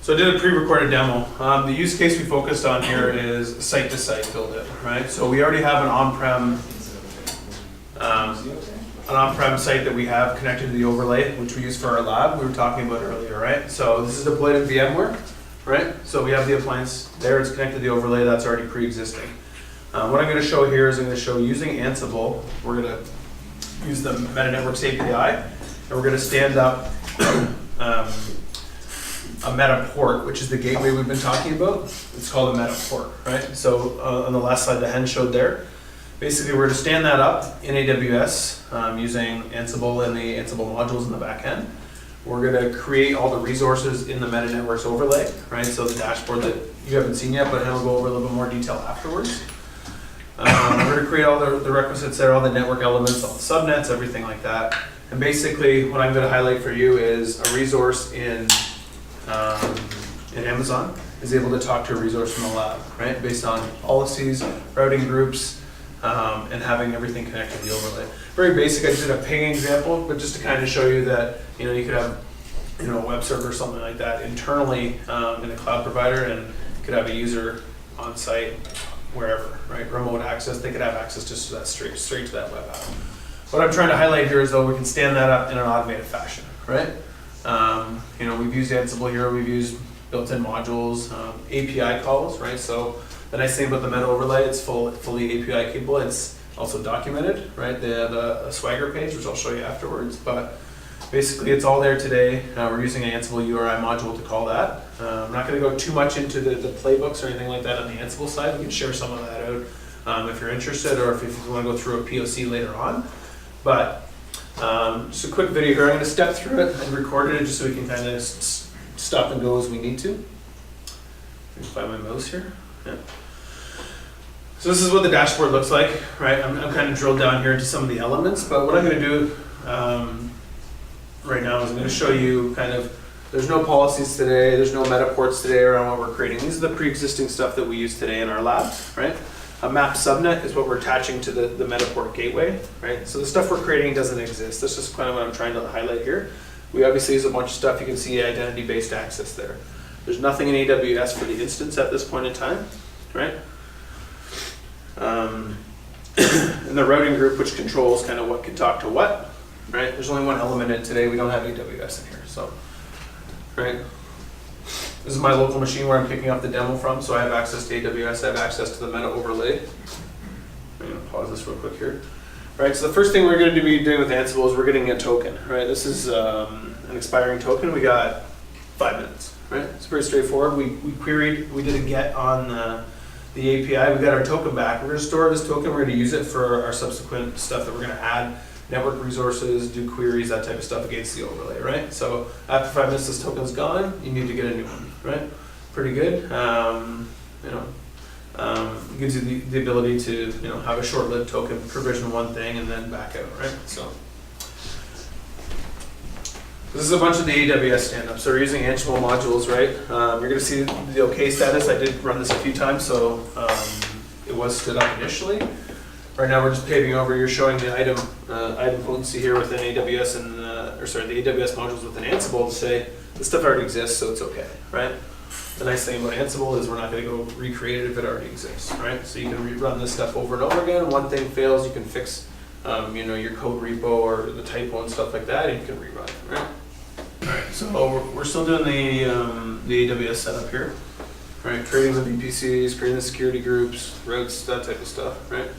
So I did a pre-recorded demo. The use case we focused on here is site-to-site build it, right? So we already have an on-prem site that we have connected to the overlay, which we use for our lab we were talking about earlier, right? So this is deployed in VMware, right? So we have the appliance there, it's connected to the overlay, that's already pre-existing. What I'm going to show here is I'm going to show using Ansible, we're going to use the Meta Networks API, and we're going to stand up a Meta port, which is the gateway we've been talking about. It's called a Meta port, right? So on the last slide the hen showed there, basically we're going to stand that up in AWS using Ansible and the Ansible modules in the back end. We're going to create all the resources in the Meta Networks overlay, right? So the dashboard that you haven't seen yet, but I'll go over a little bit more detail afterwards. We're going to create all the requisites there, all the network elements, all the subnets, everything like that. And basically what I'm going to highlight for you is a resource in Amazon is able to talk to a resource from the lab, right? Based on policies, routing groups, and having everything connected to the overlay. Very basic, I did a ping example, but just to kind of show you that, you could have, a web server or something like that internally in a cloud provider, and you could have a user on site wherever, right? Remote access, they could have access just to that straight to that web app. What I'm trying to highlight here is though we can stand that up in an automated fashion, right? We've used Ansible here, we've used built-in modules, API calls, right? So the nice thing about the Meta overlay, it's fully API capable. It's also documented, right? They have a Swagger page, which I'll show you afterwards, but basically it's all there today. We're using an Ansible URI module to call that. I'm not gonna go too much into the playbooks or anything like that on the Ansible side. We can share some of that out if you're interested, or if you wanna go through a POC later on. But just a quick video here. I'm gonna step through it and record it just so we can kind of stop and go as we need to. Let me find my mouse here. Yeah. So this is what the dashboard looks like, right? I'm kind of drilled down here into some of the elements, but what I'm going to do right now is I'm going to show you kind of, there's no policies today, there's no meta ports today around what we're creating. These are the pre-existing stuff that we use today in our labs, right? A map subnet is what we're attaching to the meta port gateway, right? So the stuff we're creating doesn't exist. This is kind of what I'm trying to highlight here. We obviously use a bunch of stuff. You can see identity-based access there. There's nothing in AWS for the instance at this point in time, right? And the routing group, which controls kind of what can talk to what, right? There's only one element in it today. We don't have AWS in here, so, right? This is my local machine where I'm picking up the demo from, so I have access to AWS. I have access to the Meta overlay. I'm gonna pause this real quick here. Right, so the first thing we're going to be doing with Ansible is we're getting a token, right? This is an expiring token. We got 5 minutes, right? It's pretty straightforward. We queried, we did a get on the API. We got our token back. We're going to store this token. We're going to use it for our subsequent stuff that we're going to add, network resources, do queries, that type of stuff against the overlay, right? So after 5 minutes, this token's gone. You need to get a new one, right? Pretty good. It gives you the ability to have a short-lived token, provision one thing, and then back out, right? So this is a bunch of the AWS stand-ups. So we're using Ansible modules, right? You're going to see the OK status. I did run this a few times, so it was stood up initially. Right now we're just paving over. You're showing the item potency here within AWS and the AWS modules within Ansible to say this stuff already exists, so it's okay, right? The nice thing about Ansible is we're not going to go recreate it if it already exists, right? So you can rerun this stuff over and over again. One thing fails, you can fix, your code repo or the typo and stuff like that, and you can rerun it, right? All right, so we're still doing the AWS setup here, right? Creating the VPCs, creating the security groups, routes, that type of stuff, right?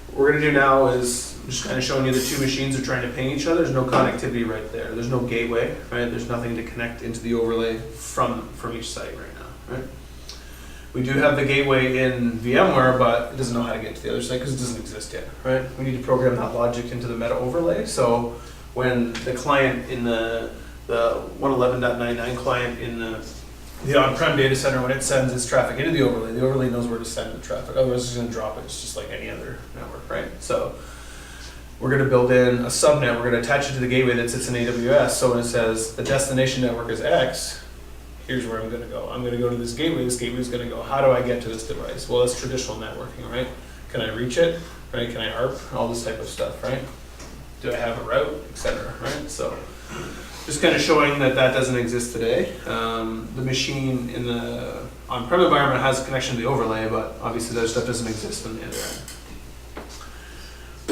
What we're going to do now is I'm just kind of showing you the two machines are trying to ping each other. There's no connectivity right there. There's no gateway, right? There's nothing to connect into the overlay from each site right now, right? We do have the gateway in VMware, but it doesn't know how to get to the other site because it doesn't exist yet, right? We need to program that logic into the Meta overlay. So when the client in the 111.99 client in the on-prem data center, when it sends its traffic into the overlay knows where to send the traffic. Otherwise, it's going to drop it. It's just like any other network, right? So we're going to build in a subnet. We're going to attach it to the gateway that sits in AWS. So when it says the destination network is X, here's where I'm going to go. I'm going to go to this gateway. This gateway is going to go, how do I get to this device? Well, it's traditional networking, right? Can I reach it? Right? Can I ARP? All this type of stuff, right? Do I have a route, etc. Right? So just kind of showing that that doesn't exist today. The machine in the on-prem environment has a connection to the overlay, but obviously that stuff doesn't exist on the other end.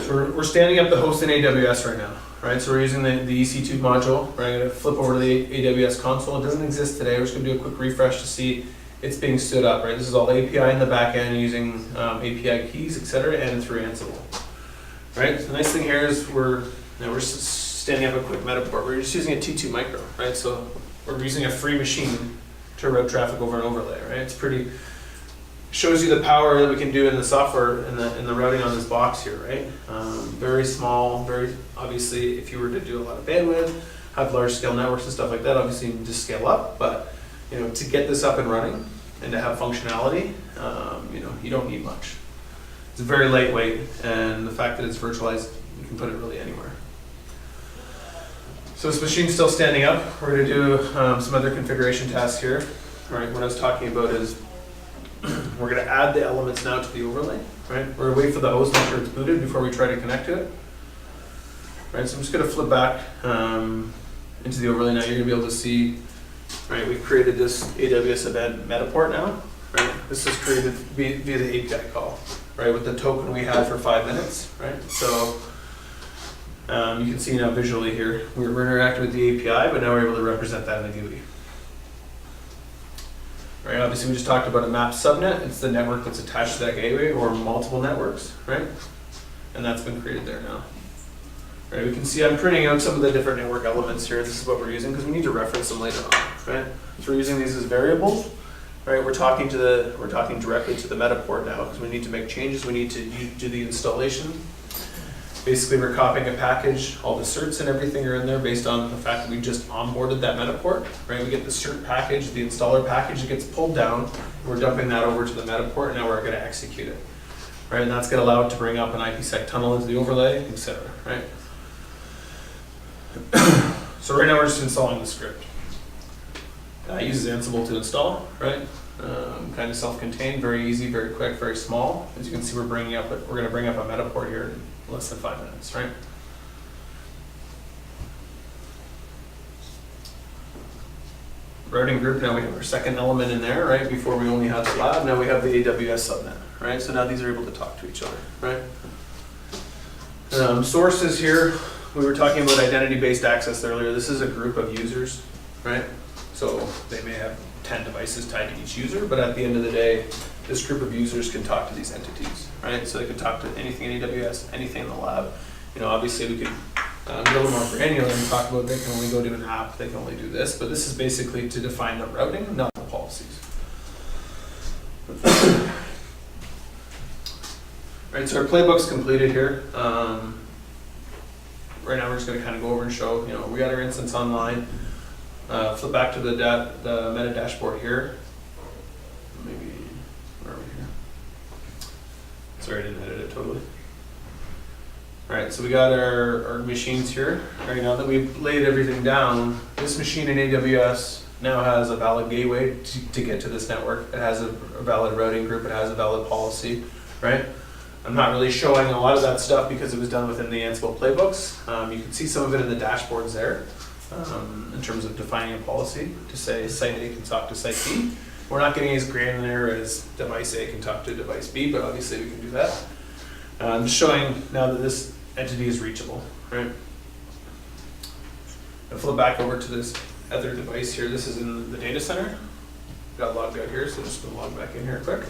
So we're standing up the host in AWS right now, right? So we're using the EC2 module. Right? I'm going to flip over to the AWS console. It doesn't exist today. We're just going to do a quick refresh to see it's being stood up, right? This is all API in the back end using API keys, etc., and through Ansible, right? So the nice thing here is we're standing up a quick Metaport. We're just using a T2 micro, right? So we're using a free machine to route traffic over an overlay, right? It's pretty, shows you the power that we can do in the software in the routing on this box here, right? Very small, very obviously. If you were to do a lot of bandwidth, have large scale networks and stuff like that, obviously you need to scale up, but to get this up and running and to have functionality, you don't need much. It's very lightweight, and the fact that it's virtualized, you can put it really anywhere. So this machine's still standing up. We're going to do some other configuration tasks here. Right, what I was talking about is we're going to add the elements now to the overlay. Right, we're going to wait for the host to make sure it's booted before we try to connect to it. Right, so I'm just going to flip back into the overlay now. You're going to be able to see. Right, we've created this AWS event Metaport now. Right, this is created via the API call. Right, with the token we had for 5 minutes. Right, so you can see now visually here we're interacting with the API, but now we're able to represent that in the GUI. Right, obviously we just talked about a map subnet. It's the network that's attached to that gateway or multiple networks. Right, and that's been created there now. Right, we can see I'm printing out some of the different network elements here. This is what we're using because we need to reference them later on. Right, so we're using these as variables. Right, we're talking directly to the Metaport now because we need to make changes. We need to do the installation. Basically, we're copying a package. All the certs and everything are in there based on the fact that we just onboarded that Metaport. Right, we get the cert package, the installer package. It gets pulled down. We're dumping that over to the Metaport, and now we're going to execute it. Right, and that's going to allow it to bring up an IPsec tunnel into the overlay, etc. Right. So right now we're just installing the script. It uses Ansible to install, right? Kind of self-contained, very easy, very quick, very small. As you can see, we're going to bring up a Metaport here in less than 5 minutes, right? Routing group, now we have our second element in there, right? Before we only had the lab, now we have the AWS subnet, right? So now these are able to talk to each other, right? Sources here. We were talking about identity-based access earlier. This is a group of users, right? So they may have 10 devices tied to each user, but at the end of the day, this group of users can talk to these entities, right? So they can talk to anything in AWS, anything in the lab. Obviously we could get a little more granular and talk about they can only go to an app, they can only do this, but this is basically to define the routing, not the policies. Right, so our playbook's completed here. Right now we're just going to kind of go over and show, we got our instance online. Flip back to the Meta dashboard here. Maybe, where are we here? Sorry, I didn't edit it totally. All right, so we got our machines here. Right, now that we've laid everything down, this machine in AWS now has a valid gateway to get to this network. It has a valid routing group. It has a valid policy, right? I'm not really showing a lot of that stuff because it was done within the Ansible playbooks. You can see some of it in the dashboards there in terms of defining a policy to say site A can talk to site B. We're not getting as granular as device A can talk to device B, but obviously we can do that. I'm just showing now that this entity is reachable, right? I'll flip back over to this other device here. This is in the data center. Got logged out here, so just gonna log back in here quick.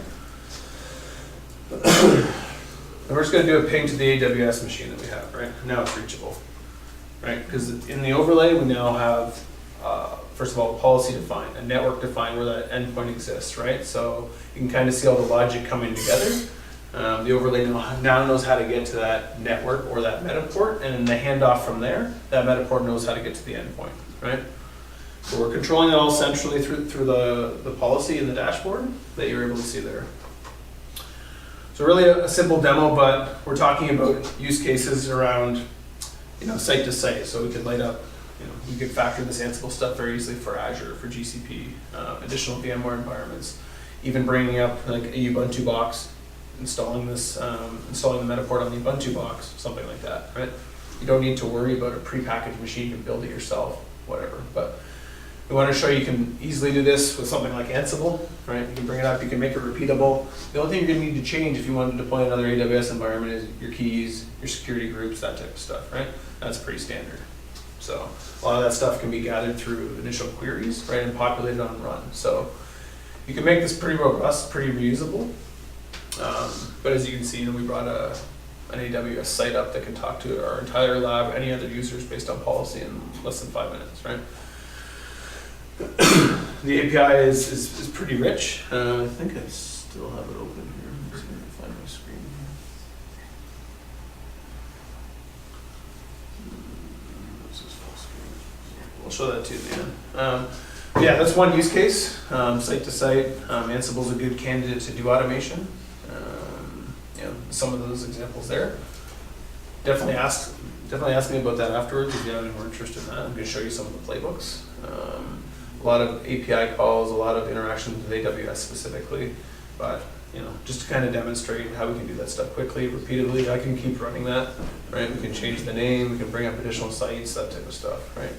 And we're just going to do a ping to the AWS machine that we have, right? Now it's reachable, right? Because in the overlay, we now have, first of all, a policy defined, a network defined where that endpoint exists, right? So you can kind of see all the logic coming together. The overlay now knows how to get to that network or that Metaport, and in the handoff from there, that Metaport knows how to get to the endpoint, right? So we're controlling it all centrally through the policy in the dashboard that you're able to see there. So really a simple demo, but we're talking about use cases around, site to site. So we could light up, we could factor this Ansible stuff very easily for Azure, for GCP, additional VMware environments, even bringing up like a Ubuntu box, installing the Metaport on the Ubuntu box, something like that, right? You don't need to worry about a prepackaged machine. You can build it yourself, whatever. But we want to show you can easily do this with something like Ansible, right? You can bring it up, you can make it repeatable. The only thing you're going to need to change if you want to deploy another AWS environment is your keys, your security groups, that type of stuff, right? That's pretty standard. So a lot of that stuff can be gathered through initial queries, right, and populated on run. So you can make this pretty robust, pretty reusable. But as you can see, we brought an AWS site up that can talk to our entire lab, any other users based on policy in less than 5 minutes, right? The API is pretty rich. I think I still have it open here. I'm just going to find my screen here. This is full screen. We'll show that to you at the end. Yeah, that's one use case, site to site. Ansible's a good candidate to do automation. Some of those examples there. Definitely ask me about that afterwards if you have any more interest in that. I'm going to show you some of the playbooks. A lot of API calls, a lot of interactions with AWS specifically, but just to kind of demonstrate how we can do that stuff quickly, repeatedly. I can keep running that, right? We can change the name, we can bring up additional sites, that type of stuff, right?